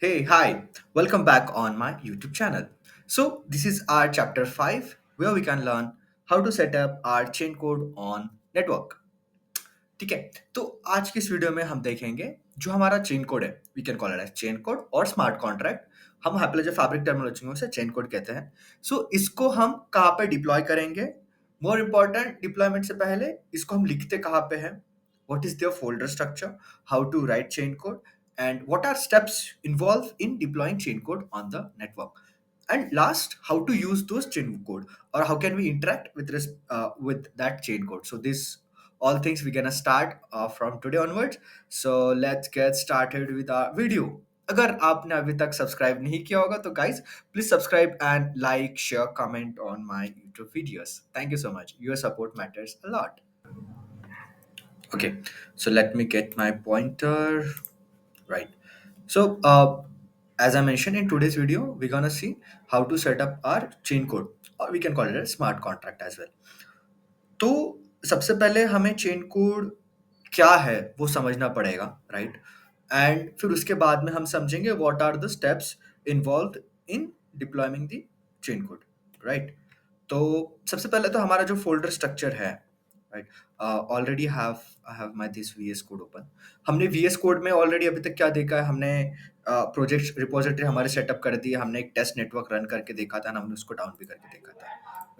Hey, hi, welcome back on my YouTube channel. So, this is our chapter 5 where we can learn how to set up our chain code on network. ठीक है, तो आज की इस video में हम देखेंगे जो हमारा चेन कोड है, we can call it as chain code और स्मार्ट कॉन्ट्रैक्ट। हम हाइपरलेजर फैब्रिक टर्मिनोलॉजी में उसे चेन कोड कहते हैं। सो इसको हम कहाँ पे डिप्लॉय करेंगे? मोर इम्पोर्टेंट, डिप्लॉयमेंट से पहले इसको हम लिखते कहाँ पे हैं? What is there folder structure? How to write chain code? And what are steps involved in deploying chain code on the network? And last, how to use those chain code, or how can we interact with that chain code? So this all things we're gonna start from today onwards. So let's get started with our video. अगर आपने अभी तक subscribe नहीं किया होगा तो guys please subscribe and like share comment on my YouTube videos. Thank you so much, your support matters a lot. Okay, so let me get my pointer. Right. So, as I mentioned in today's video, we're gonna see how to set up our chain code, or we can call it a smart contract as well. तो सबसे पहले हमें chain code क्या है वो समझना पड़ेगा, right? And फिर उसके बाद में हम समझेंगे what are the steps involve in deploying the chain code, right? तो सबसे पहले तो हमारा जो फ़ोल्डर स्ट्रक्चर है, right? Already I have my this VS Code open. हमने वीएस कोड में ऑलरेडी अभी तक क्या देखा है, हमने प्रोजेक्ट रिपॉजिटरी हमारे सेटअप कर दी है, हमने एक टेस्ट नेटवर्क रन करके देखा था, हमने उसको डाउन भी करके देखा था,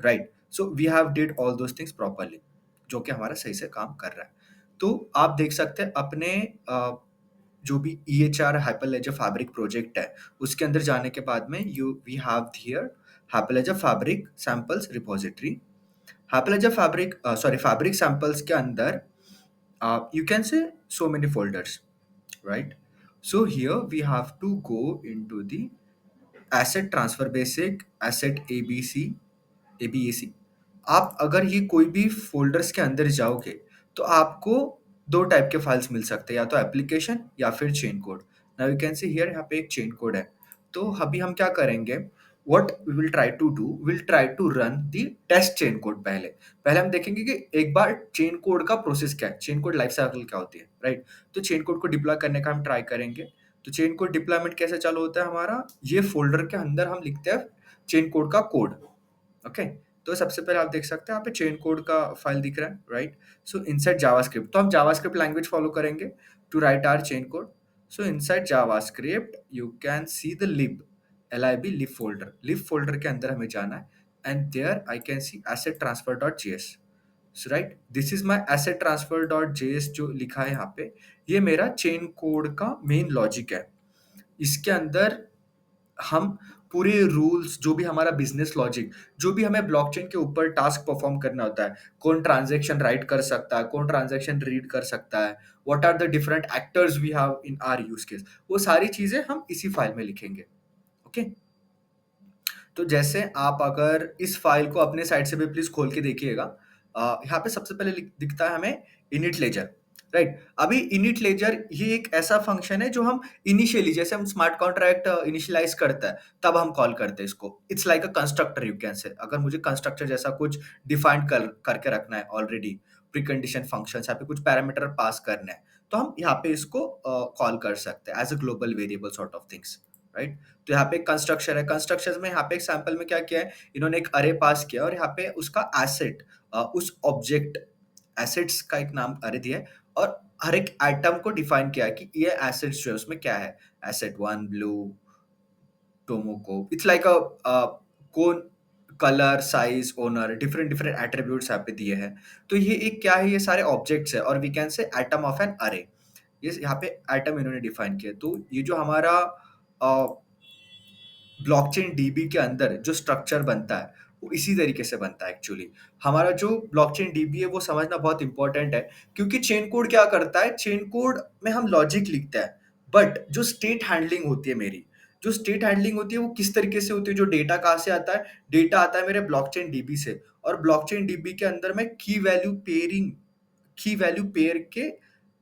right? So we have did all those things properly, जो कि हमारा सही से काम कर रहा है. तो आप देख सकते हैं अपने जो भी EHR हाइपरलेजर फैब्रिक प्रोजेक्ट है, उसके अंदर जाने के बाद में you we have here hyperledger fabric samples repository. Hyperledger fabric sorry fabric samples के अंदर you can say so many folders, right? So here we have to go into the asset transfer basic, asset abc, abac. आप अगर ये कोई भी folders के अंदर जाओगे तो आपको दो टाइप के फाइल्स मिल सकते हैं, या तो एप्लीकेशन या फिर chain code. Now you can see here, यहाँ पे एक चेन कोड है. तो अभी हम क्या करेंगे, what we will try to do, will try to run the test chain code. पहले पहले हम देखेंगे कि एक बार चेन कोड का प्रोसेस क्या है, चेन कोड लाइफ साइकिल क्या होती है, राइट? तो चेन कोड को डिप्लॉय करने का हम ट्राई करेंगे. तो चेन कोड डिप्लॉयमेंट कैसे चालू होता है हमारा, ये फोल्डर के अंदर हम लिखते हैं चेन कोड का कोड. ओके, तो सबसे पहले आप देख सकते हैं यहाँ पे चेन कोड का फाइल दिख रहा है, राइट? सो इनसाइड जावास्क्रिप्ट, तो हम जावास्क्रिप्ट लैंग्वेज फॉलो करेंगे to write our chain code. So inside JavaScript you can see the lib folder के अंदर हमें जाना है. And there I can see asset transfer dot J S. So right, this is my asset transfer dot J S जो लिखा है यहाँ पे, ये मेरा चेन कोड का मेन लॉजिक है. इसके अंदर हम पूरे रूल्स, जो भी हमारा बिजनेस लॉजिक, जो भी हमें ब्लॉकचेन के ऊपर टास्क परफॉर्म करना होता है, कौन ट्रांजैक्शन राइट कर सकता है, कौन ट्रांजैक्शन रीड कर सकता है, what are the different actors we have in our use case, वो सारी चीजें हम इसी फाइल में लिखेंगे. ओके, तो जैसे आप अगर इस फाइल को अपने साइड से भी प्लीज खोल के देखिएगा, यहाँ पे सबसे पहले दिखता है हमें इनिट लेजर, राइट? अभी इनिट लेजर ये एक ऐसा फंक्शन है जो हम इनिशियली, जैसे हम स्मार्ट कॉन्ट्रैक्ट इनिशियलाइज करता है तब हम कॉल करते हैं इसको. It's like a constructor, you can say. अगर मुझे कंस्ट्रक्टर जैसा कुछ डिफाइन करके रखना है, ऑलरेडी प्रीकंडीशन फंक्शन, यहाँ पे कुछ पैरामीटर पास करना है, तो हम यहाँ पे इसको कॉल कर सकते हैं as a global variable sort of things, right? तो यहाँ पे एक कंस्ट्रक्शन है, कंस्ट्रक्शन में यहाँ पे एक सैंपल में क्या किया है, इन्होंने एक अरे पास किया और यहाँ पे उसका एसेट, उस ऑब्जेक्ट एसेट्स का एक नाम अरे दिया है, और हर एक आइटम को डिफाइन किया है कि ये एसेट्स जो है उसमें क्या है. Asset one blue Tomoko, it's like a कौन, colour, size, owner, different different attributes यहाँ पे दिए हैं. तो ये एक क्या है, ये सारे ऑब्जेक्ट्स है, और we can say item of an array. ये यहाँ पे आइटम इन्होंने डिफाइन किया. तो ये जो हमारा ब्लॉकचेन डीबी के अंदर जो स्ट्रक्चर बनता है वो इसी तरीके से बनता है. एक्चुअली हमारा जो ब्लॉकचेन डीबी है वो समझना बहुत इंपॉर्टेंट है, क्योंकि चेन कोड क्या करता है, चेन कोड में हम लॉजिक लिखते हैं, बट जो स्टेट हैंडलिंग होती है मेरी, जो स्टेट हैंडलिंग होती है वो किस तरीके से होती है, जो डेटा कहाँ से आता है, डेटा आता है मेरे ब्लॉकचेन डीबी से. और ब्लॉकचेन डीबी के अंदर मैं की वैल्यू पेयर के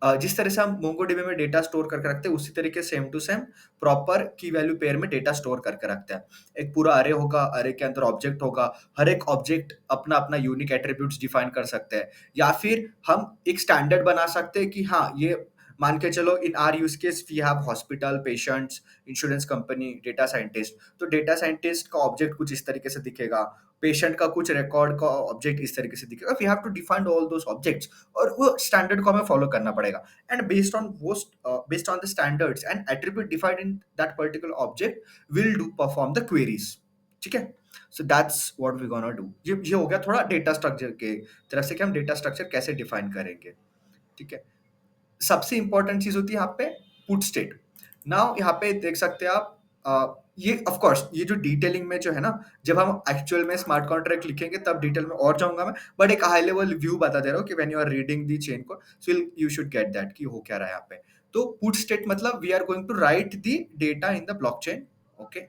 जिस तरह से हम मोंगोडीबी में डेटा स्टोर करके रखते हैं, उसी तरीके सेम टू सेम प्रॉपर की वैल्यू पेयर में डेटा स्टोर करके रखते हैं. एक पूरा अरे होगा, अरे के अंदर ऑब्जेक्ट होगा, हर एक ऑब्जेक्ट अपना अपना यूनिक एट्रीब्यूट्स डिफाइन कर सकते हैं, या फिर हम एक स्टैंडर्ड बना सकते हैं कि हाँ, ये मान के चलो in our use case we have hospital, patients, insurance company, data scientist. तो डेटा साइंटिस्ट का ऑब्जेक्ट कुछ इस तरीके से दिखेगा, पेशेंट का कुछ रिकॉर्ड का ऑब्जेक्ट इस तरीके से दिखेगा। We have to define all those objects, और वो स्टैंडर्ड को हमें फॉलो करना पड़ेगा। And based on the standards and attribute defined in that particular object will do perform the queries. ठीक है, so that's what we gonna do. ये हो गया थोड़ा डेटा स्ट्रक्चर के तरफ से कि हम डेटा स्ट्रक्चर कैसे डिफाइन करेंगे। ठीक है, सबसे इंपॉर्टेंट चीज होती है यहाँ पे पुट स्टेट। नाउ यहाँ पे देख सकते हैं आप, ये ऑफ कोर्स ये जो डिटेलिंग में जो है ना, जब हम एक्चुअल में स्मार्ट कॉन्ट्रैक्ट लिखेंगे तब डिटेल में और जाऊंगा मैं, बट एक हाई लेवल व्यू बता दे रहा हूँ कि when you are reading the chain को, so you should get that कि हो क्या रहा है यहाँ पे। तो पुट स्टेट मतलब we are going to write the data in the blockchain. Okay,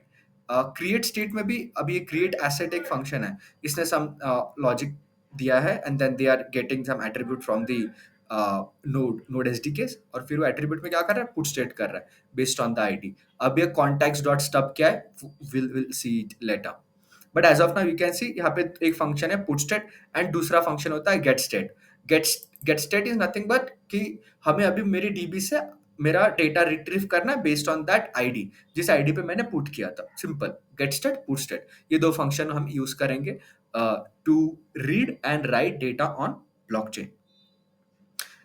create state में भी अभी ये क्रिएट एसेट एक फंक्शन है, इसने सम लॉजिक दिया है and then they are getting some attribute from the node SDK, और फिर वो एट्रीब्यूट में क्या कर रहा है, पुट स्टेट कर रहा है बेस्ड ऑन द आईडी। अब ये कॉन्टेक्स्ट डॉट स्टब क्या है, will see it later, but as of now you can see यहाँ पे एक फंक्शन है पुट स्टेट, एंड दूसरा फंक्शन होता है get state. Get get state is nothing but कि हमें अभी मेरी डीबी से मेरा डेटा रिट्रीव करना है बेस्ड ऑन दैट आईडी, जिस आईडी पे मैंने पुट किया था। Simple, get state, put state, ये दो फंक्शन हम यूज करेंगे to read and write data on blockchain.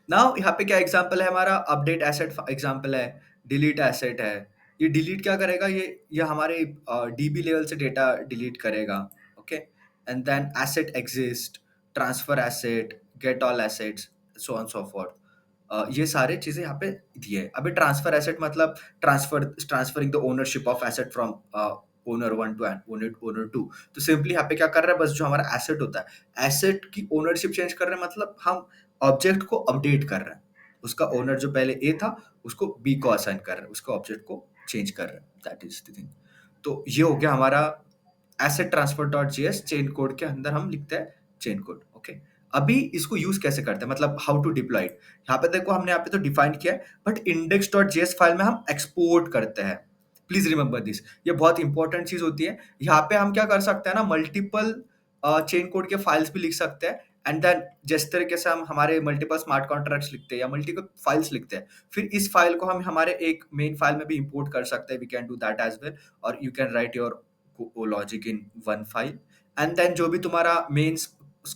Now यहाँ पे क्या एग्जांपल है हमारा, अपडेट एसेट एग्जांपल है, डिलीट एसेट है। ये डिलीट क्या करेगा, ये हमारे डीबी लेवल से डेटा डिलीट करेगा। Okay, and then asset exist, transfer asset, get all assets, so on so forth. ये सारे चीजें यहाँ पे दिए हैं। अभी ट्रांसफर एसेट मतलब transferring the ownership of asset from owner one to owner two. तो सिंपली यहाँ पे क्या कर रहा है, बस जो हमारा एसेट होता है, एसेट की ओनरशिप चेंज कर रहे हैं, मतलब हम ऑब्जेक्ट को अपडेट कर रहे हैं। उसका ओनर जो पहले ए था उसको बी को असाइन कर रहे हैं, उसका ऑब्जेक्ट को चेंज कर रहे हैं, दैट इज द थिंग। तो ये हो गया हमारा asset transfer dot JS, chain code के अंदर हम लिखते हैं चेन कोड। ओके, अभी इसको यूज कैसे करते हैं, मतलब हाउ टू डिप्लॉय इट। यहाँ पे देखो हमने यहाँ पे तो डिफाइन किया है, but index dot JS file में हम एक्सपोर्ट करते हैं। प्लीज रिमेंबर दिस, ये बहुत इंपॉर्टेंट चीज होती है। यहाँ पे हम क्या कर सकते हैं ना, मल्टीपल चेन कोड के फाइल्स भी लिख सकते हैं, एंड देन जिस तरीके से हम हमारे मल्टीपल स्मार्ट कॉन्ट्रैक्ट्स लिखते हैं या मल्टीपल फाइल्स लिखते हैं, फिर इस फाइल को हम हमारे एक मेन फाइल में भी इंपोर्ट कर सकते हैं। We can do that as well, और you can write your logic in one file, and then जो भी तुम्हारा मेन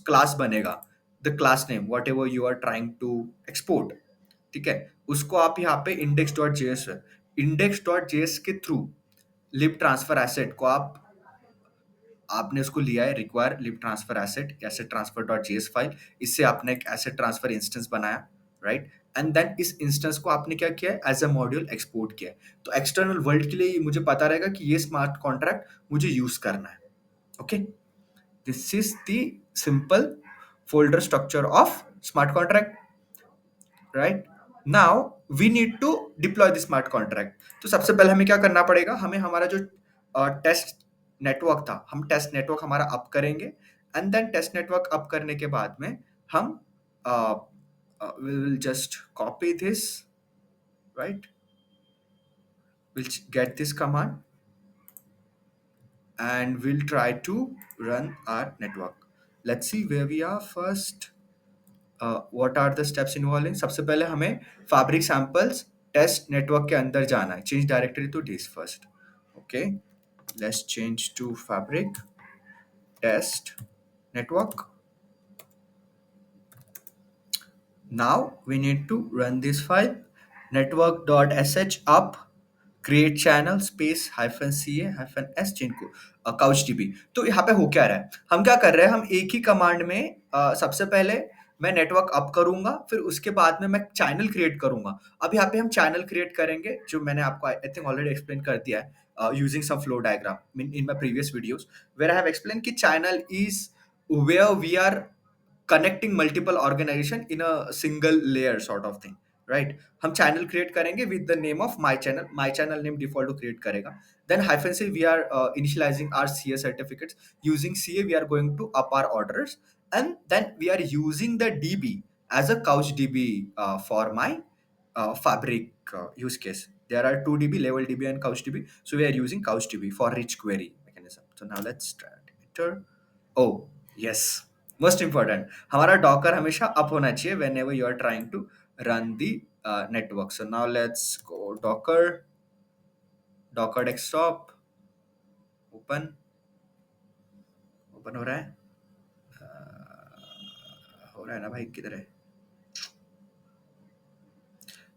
क्लास बनेगा, the class name whatever you are trying to export, ठीक है, उसको आप यहाँ पे इंडेक्स डॉट जेएस है, इंडेक्स डॉट जेएस के थ्रू लिब ट्रांसफर एसेट को आपने उसको लिया है, require lib transfer asset, asset transfer dot JS file, इससे आपने एक एसेट ट्रांसफर इंस्टेंस बनाया, राइट। एंड देन इस इंस्टेंस को आपने क्या किया है, एज अ मॉड्यूल एक्सपोर्ट किया है। तो एक्सटर्नल वर्ल्ड के लिए मुझे पता रहेगा कि ये स्मार्ट कॉन्ट्रैक्ट मुझे यूज करना है। Okay, this is the simple folder structure of smart contract, right. Now we need to deploy the smart contract. तो सबसे पहले हमें क्या करना पड़ेगा, हमें हमारा जो टेस्ट नेटवर्क था, हम टेस्ट नेटवर्क हमारा अप करेंगे, and then test network up करने के बाद में हम we will just copy this, right, we'll get this command and we'll try to run our network. Let's see where we are first. What are the steps involving? सबसे पहले हमें fabric samples test network के अंदर जाना है, change directory to this first. Okay, let's change to fabric test network. Now we need to run this file, network.sh up create channel space hyphen ca hyphen s जिनको couch db। तो यहाँ पे हो क्या रहा है, हम क्या कर रहे हैं, हम एक ही कमांड में सबसे पहले मैं नेटवर्क अप करूंगा, फिर उसके बाद में मैं चैनल क्रिएट करूंगा। अब यहाँ पे हम चैनल क्रिएट करेंगे, जो मैंने आपको आई थिंक ऑलरेडी एक्सप्लेन कर दिया है using some flow diagram in my previous videos, where I have explain कि channel is where we are connecting multiple organization in a single layer sort of thing, right। हम channel create करेंगे with the name of my channel name default to create करेगा, then hyphen c we are initializing our ca certificates, using ca we are going to up our orders, and then we are using the db as a couch db for my fabric use case. There are two db, level db and couch db, so we are using couch db for rich query mechanism। So now let's try enter। oh yes, most important, हमारा Docker हमेशा up होना चाहिए whenever you are trying to run the network. So now let's go Docker desktop, open, हो रहा है, हो रहा है ना भाई, किधर है?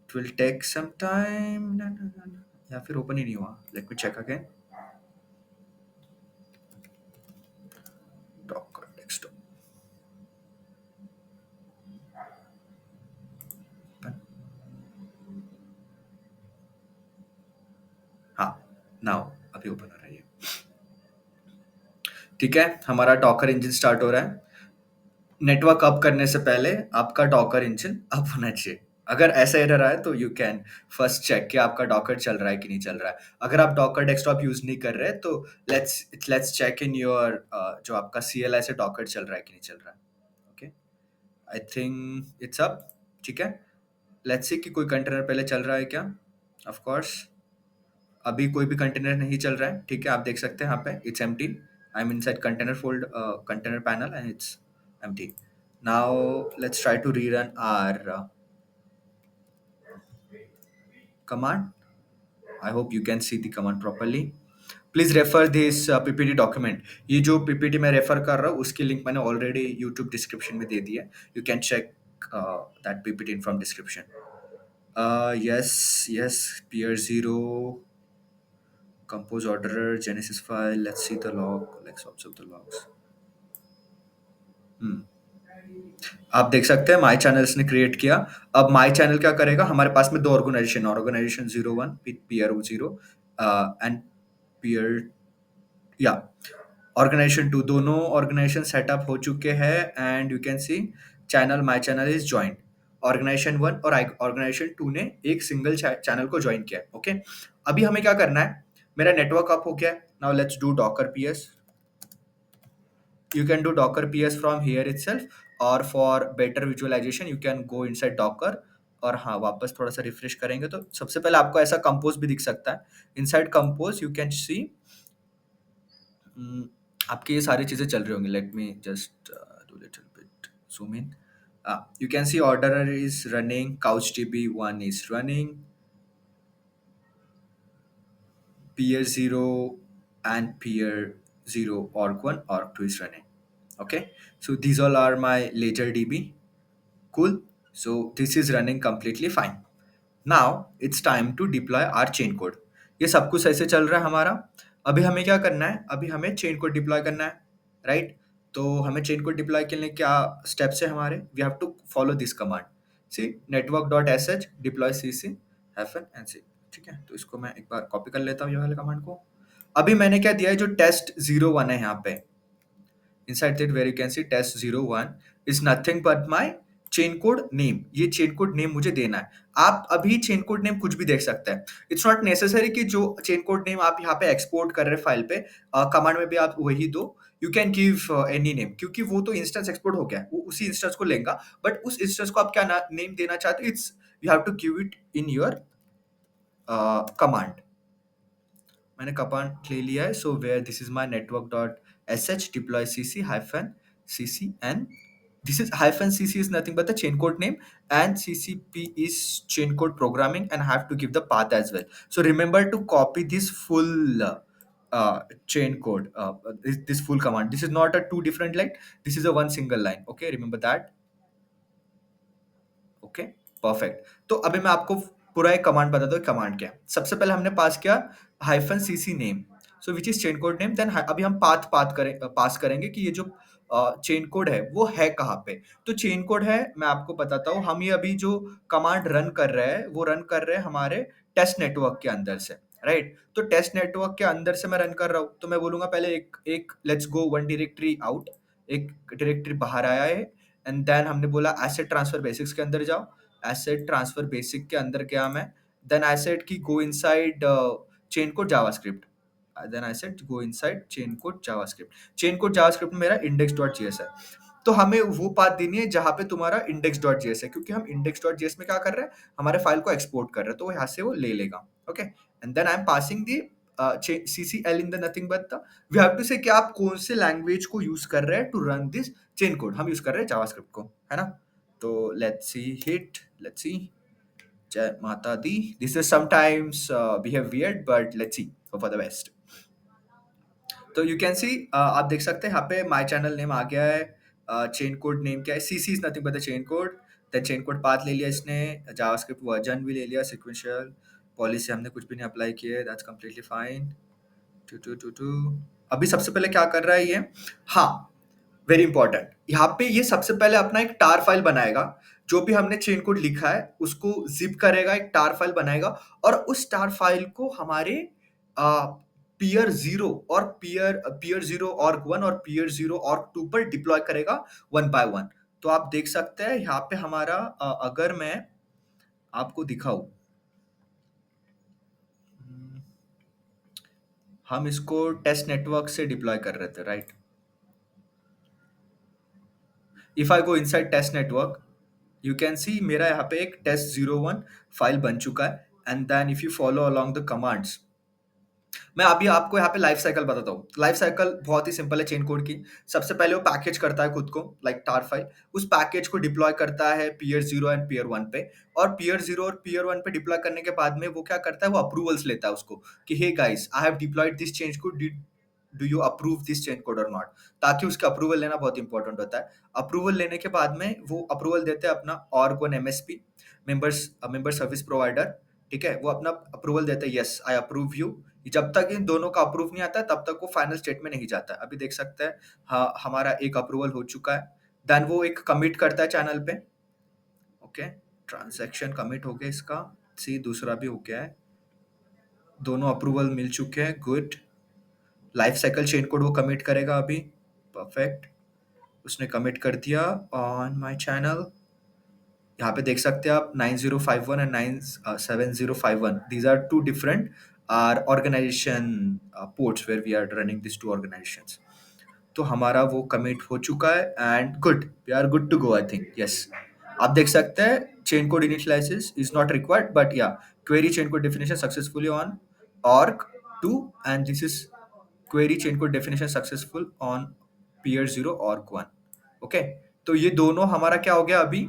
It will take some time. ना, ना, ना, ना. या फिर ओपन ही नहीं हुआ. Let me check again. Docker desktop. Open. हाँ, now अभी ओपन हो रहा है ये. ठीक है, हमारा डॉकर इंजन स्टार्ट हो रहा है. नेटवर्क अप करने से पहले आपका डॉकर इंजन अप होना चाहिए. अगर ऐसा एरर आए तो यू कैन फर्स्ट चेक कि आपका डॉकर चल रहा है कि नहीं चल रहा है. अगर आप डॉकर डेस्कटॉप यूज नहीं कर रहे तो लेट्स चेक इन योर जो आपका CLI से डॉकर चल रहा है कि नहीं चल रहा है. Okay, I think it's up. ठीक है, लेट्स सी कि कोई कंटेनर पहले चल रहा है क्या. ऑफ कोर्स अभी कोई भी कंटेनर नहीं चल रहा है. ठीक है, आप देख सकते हैं यहाँ पे it's empty. I am inside container fold, container panel, and it's empty. Now let's try to rerun our command. I hope you can see the command properly. Please refer this PPT document. ये जो PPT मैं refer कर रहा हूँ उसकी link मैंने already YouTube description में दे दी है. You can check that PPT from description. Yes, peer zero, compose orderer, Genesis file. Let's see the log. Let's observe the logs. Hmm. आप देख सकते हैं माई चैनल इसने क्रिएट किया. अब माई चैनल क्या करेगा, हमारे पास में दो ऑर्गेनाइजेशन 01 पीयर 0 एंड पीयर या ऑर्गेनाइजेशन 2, दोनों ऑर्गेनाइजेशन सेटअप हो चुके हैं. And you can see channel my channel is joint. Organisation 1 और ऑर्गेनाइजेशन 2 ने एक सिंगल चैनल को ज्वाइन किया. ओके, अभी हमें क्या करना है, मेरा नेटवर्क अप हो गया. Now let's do Docker PS. You can do docker ps from here itself, or for better visualization you can go inside docker. और हाँ, वापस थोड़ा सा रिफ्रेश करेंगे तो सबसे पहले आपको ऐसा कंपोज भी दिख सकता है. इनसाइड कंपोज यू कैन सी आपकी ये सारी चीजें चल रही होंगी. Let me just do little bit zoom in. You can see orderer is running, couchdb1 is running, peer 0 and peer 0 org1 org2 is running. Okay, so these all are my ledger db. Cool. So this is running completely fine. Now it's time to deploy our chain code. ये सब कुछ ऐसे चल रहा है हमारा. अभी हमें क्या करना है, अभी हमें चेन कोड डिप्लॉय करना है, राइट. तो हमें चेन कोड डिप्लॉय के लिए क्या स्टेप्स है हमारे, we have to follow this command. C network dot S H deploy C C hyphen and C. ठीक है, तो इसको मैं एक बार कॉपी कर लेता हूँ ये वाले कमांड को. अभी मैंने क्या दिया है, जो टेस्ट 01 है यहाँ पे, inside that where you can see test01 is nothing but my chain code name. ये चेन कोड नेम मुझे देना है. आप अभी चेन कोड नेम कुछ भी देख सकते हैं. इट्स नॉट नेसेसरी कि जो चेन कोड नेम आप यहाँ पे एक्सपोर्ट कर रहे हैं फाइल पे, कमांड में भी आप वही दो. You can give any name, क्योंकि वो तो इंस्टेंस एक्सपोर्ट हो गया है, वो उसी इंस्टेंस को लेगा. बट उस इंस्टेंस को आप क्या नेम देना चाहते हो, it's you have to give it in your command. मैंने कमांड ले लिया है. So where this is my network dot sh deploy cc hyphen cc, and this is hyphen cc is nothing but the chain code name, and ccp is chain code programming, and I have to give the path as well. So remember to copy this full chain code, this full command. This is not a two different line, this is a one single line. Okay, remember that. Okay, perfect. तो अभी मैं आपको पूरा एक command बताता हूँ. Command क्या है, सबसे पहले हमने पास किया hyphen CC name, so which is chain code name. Then अभी हम पास करेंगे कि ये जो चेन कोड है वो है कहाँ पे. तो चेन कोड है, मैं आपको बताता हूँ. हम ये अभी जो कमांड रन कर रहे हैं वो रन कर रहे हैं हमारे टेस्ट नेटवर्क के अंदर से, राइट. तो टेस्ट नेटवर्क के अंदर से मैं रन कर रहा हूँ, तो मैं बोलूंगा पहले एक एक let's go one directory out, एक डायरेक्टरी बाहर आया है. एंड देन हमने बोला एसेट ट्रांसफर बेसिक्स के अंदर जाओ. एसेट ट्रांसफर बेसिक के अंदर गया मैं. देन एसेट की go inside chain code JavaScript. Then asset go inside chain code JavaScript. Chain code JavaScript में मेरा index.js है. तो हमें वो पाथ देनी है जहां पे तुम्हारा index.js है, क्योंकि हम index.js में क्या कर रहे हैं, हमारे फाइल को एक्सपोर्ट कर रहे हैं, तो वो यहाँ से वो ले लेगा. Okay, and then I am passing the CCL in the nothing but the, we have to say कि आप कौन से लैंग्वेज को यूज कर रहे हैं to run this chain code. हम यूज कर रहे हैं जावास्क्रिप्ट को, है ना. तो let's see Jai Mata Di. This is sometimes behave weird, but let's see. Hope for the best. तो यू कैन सी, आप देख सकते हैं यहाँ पे माई चैनल नेम आ गया है, चेन कोड नेम क्या है, C C is nothing but the chain code. Then chain code path ले लिया इसने, जावास्क्रिप्ट वर्जन भी ले लिया, सीक्वेंशियल पॉलिसी हमने कुछ भी नहीं अप्लाई किया, दैट्स कंप्लीटली फाइन। टू टू टू टू अभी सबसे पहले क्या कर रहा है ये, हाँ, वेरी इंपॉर्टेंट, यहाँ पे ये सबसे पहले अपना एक टार फाइल बनाएगा। जो भी हमने चेन कोड लिखा है उसको जिप करेगा, एक टार फाइल बनाएगा, और उस टार फाइल को हमारे पीयर जीरो और पीयर जीरो ऑर्ग वन और पीयर जीरो ऑर्ग टू पर डिप्लॉय करेगा, वन बाय वन। तो आप देख सकते हैं यहाँ पे हमारा, अगर मैं आपको दिखाऊं, हम इसको टेस्ट नेटवर्क से डिप्लॉय कर रहे थे, right? If I go inside test network, you can see मेरा यहाँ पे एक टेस्ट 01 फाइल बन चुका है। And then if you follow along the commands, मैं अभी आपको यहाँ पे लाइफ साइकिल बताता हूँ। लाइफ साइकिल बहुत ही सिंपल है चेन कोड की। सबसे पहले वो पैकेज करता है खुद को, लाइक टार फाइल, उस पैकेज को डिप्लॉय करता है peer zero and peer one पे, और पीयर जीरो और पीयर वन पे डिप्लॉय करने के बाद में वो क्या करता है, वो अप्रूवल्स लेता है उसको, कि hey guys I have deployed this change code, do you approve this change code और नॉट। ताकि उसका अप्रूवल लेना बहुत इंपॉर्टेंट होता है। अप्रूवल लेने के बाद में वो अप्रूवल देते हैं अपना org one MSP, member service provider, ठीक है, वो अपना अप्रूवल देते हैं, यस आई अप्रूव यू। जब तक इन दोनों का अप्रूव नहीं आता तब तक वो फाइनल स्टेट में नहीं जाता। अभी देख सकते हैं, हाँ, हमारा एक अप्रूवल हो चुका है। देन वो एक कमिट करता है चैनल पे, ओके, ट्रांजैक्शन कमिट हो गया इसका, सी दूसरा भी हो गया है, दोनों अप्रूवल मिल चुके हैं, good. Life cycle chain code वो कमिट करेगा अभी, परफेक्ट, उसने कमिट कर दिया ऑन माय चैनल। यहाँ पे देख सकते हैं आप 9051 and 97051, these are two different are organisation ports where we are running this two organisations. तो हमारा वो कमिट हो चुका है and good, we are good to go, I think, yes. आप देख सकते हैं chain code initialisation is not required, but या query chain code definition successfully on org 2, and this is query chain code definition successful on peer 0 org 1, okay। तो ये दोनों हमारा क्या हो गया अभी,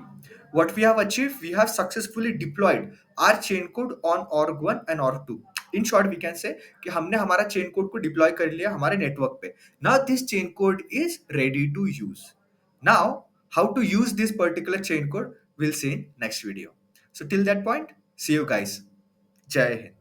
what we have achieved, we have successfully deployed our chain code on org 1 and org 2। In short we can say कि हमने हमारा चेन कोड को डिप्लॉय कर लिया हमारे नेटवर्क पे। Now this chain code is ready to use. Now how to use this particular chain code will see in next video. So till that point, see you guys, Jai Hind.